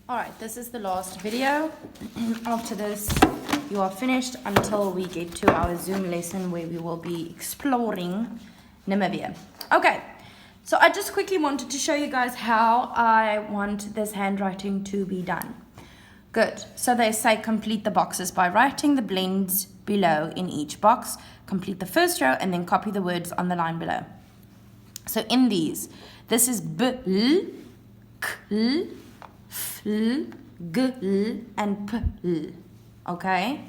Alright, this is the last video. After this, you are finished until we get to our Zoom lesson where we will be exploring Namibia. Okay, so I just quickly wanted to show you guys how I want this handwriting to be done. Good, so they say complete the boxes by writing the blends below in each box, complete the first row, and then copy the words on the line below. So in these, this is B, L, K, L, F, L, G, L, and P, L. Okay?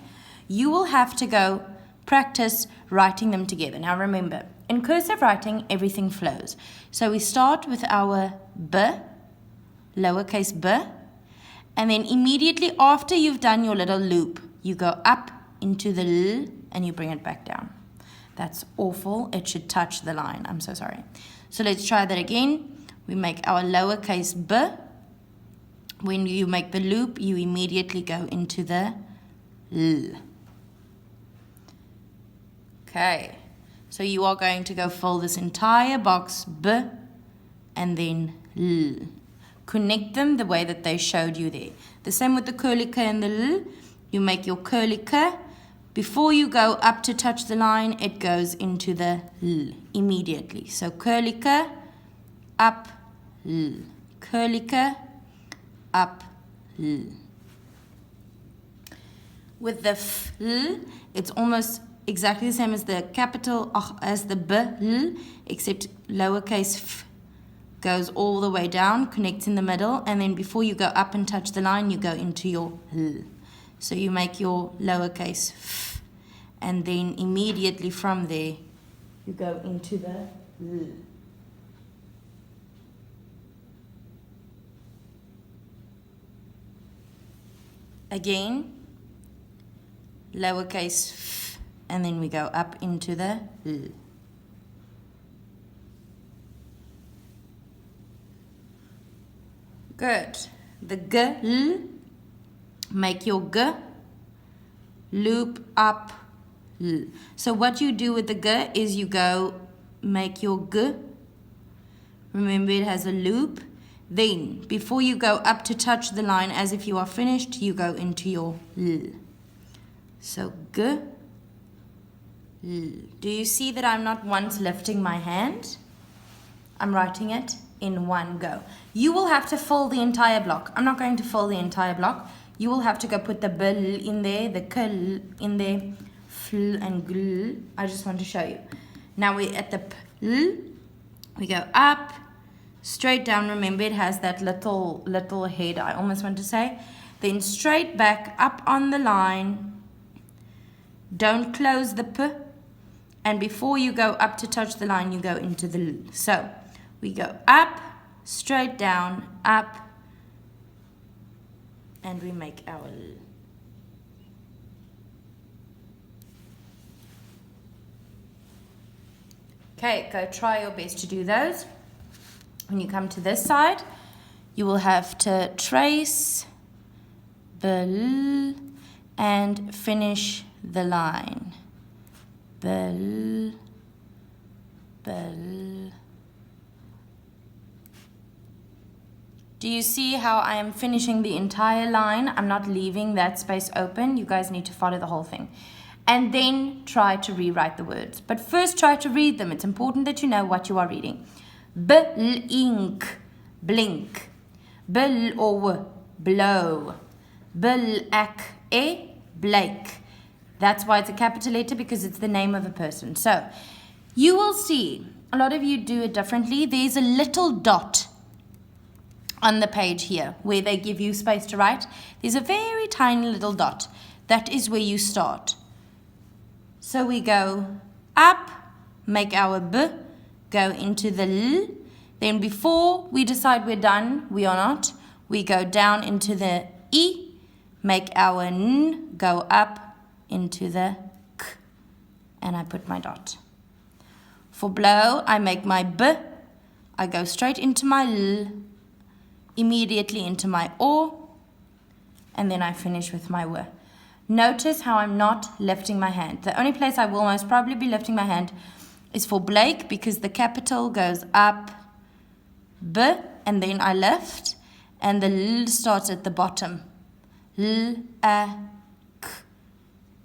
You will have to go practice writing them together. Now remember, in cursive writing, everything flows. So we start with our B, lowercase b, and then immediately after you've done your little loop, you go up into the L and you bring it back down. That's awful. It should touch the line. I'm so sorry. So let's try that again. We make our lowercase b. When you make the loop, you immediately go into the L. Okay. So you are going to go fill this entire box B and then L. Connect them the way that they showed you there. The same with the curly K and the L. You make your curly K. Before you go up to touch the line, it goes into the L immediately. So curly K, up, L. Curly K, up, L. With the F, L, it's almost exactly the same as the capital, as the B, L, except lowercase f goes all the way down, connects in the middle, and then before you go up and touch the line, you go into your L. So you make your lowercase f, and then immediately from there, you go into the L. Again, lowercase f, and then we go up into the L. Good. The G, L, make your G, loop up, L. So what you do with the G is you go make your G. Remember it has a loop. Then, before you go up to touch the line as if you are finished, you go into your L. So G, L. Do you see that I'm not once lifting my hand? I'm writing it in one go. You will have to fill the entire block. I'm not going to fill the entire block. You will have to go put the B in there, the K in there, F and G. I just want to show you. Now we're at the P. We go up, straight down. Remember it has that little head, I almost want to say. Then straight back up on the line. Don't close the P. And before you go up to touch the line, you go into the L. So we go up, straight down, up, and we make our L. Okay, go try your best to do those. When you come to this side, you will have to trace the L and finish the line. The L, the L. Do you see how I am finishing the entire line? I'm not leaving that space open. You guys need to follow the whole thing. And then try to rewrite the words. But first try to read them. It's important that you know what you are reading. Blink, blink. Bil or blow. Black, Blake. That's why it's a capital letter, because it's the name of a person. So you will see, a lot of you do it differently. There's a little dot on the page here where they give you space to write. There's a very tiny little dot. That is where you start. So we go up, make our B, go into the L. Then before we decide we're done, we are not, we go down into the E, make our N, go up into the K, and I put my dot. For blow, I make my B, I go straight into my L, immediately into my O, and then I finish with my W. Notice how I'm not lifting my hand. The only place I will most probably be lifting my hand is for Blake, because the capital goes up, B, and then I lift, and the L starts at the bottom. L, A, K,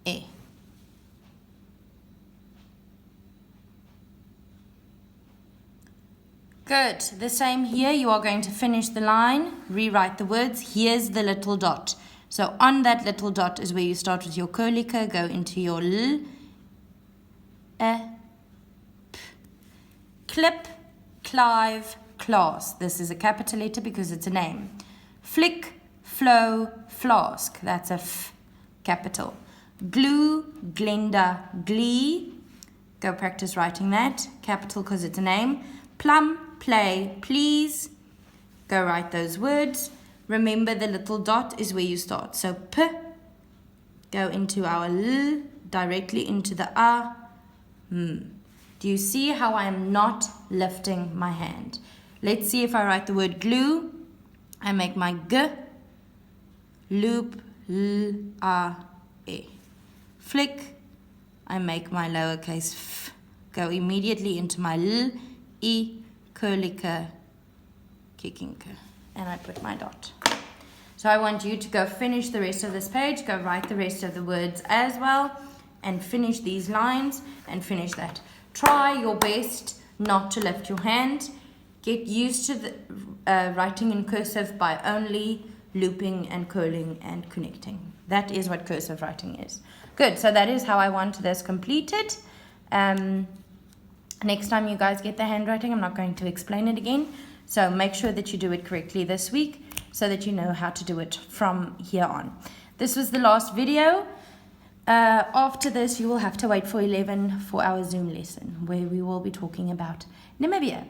E. Good. The same here. You are going to finish the line, rewrite the words. Here's the little dot. So on that little dot is where you start with your curlicle, go into your L, E, P. Clip, Clive, class. This is a capital letter because it's a name. Flick, flow, flask. That's a F, capital. Glue, Glenda, glee. Go practice writing that. Capital because it's a name. Plum, play, please. Go write those words. Remember the little dot is where you start. So P, go into our L, directly into the A, M. Do you see how I am not lifting my hand? Let's see if I write the word glue. I make my G, loop, L, A, E. Flick, I make my lowercase f. Go immediately into my L, E, curliker, kickinker, and I put my dot. So I want you to go finish the rest of this page, go write the rest of the words as well, and finish these lines and finish that. Try your best not to lift your hand. Get used to the writing in cursive by only looping and curling and connecting. That is what cursive writing is. Good, so that is how I want this completed. Next time you guys get the handwriting, I'm not going to explain it again. So make sure that you do it correctly this week so that you know how to do it from here on. This was the last video. After this, you will have to wait for 11 for our Zoom lesson where we will be talking about Namibia.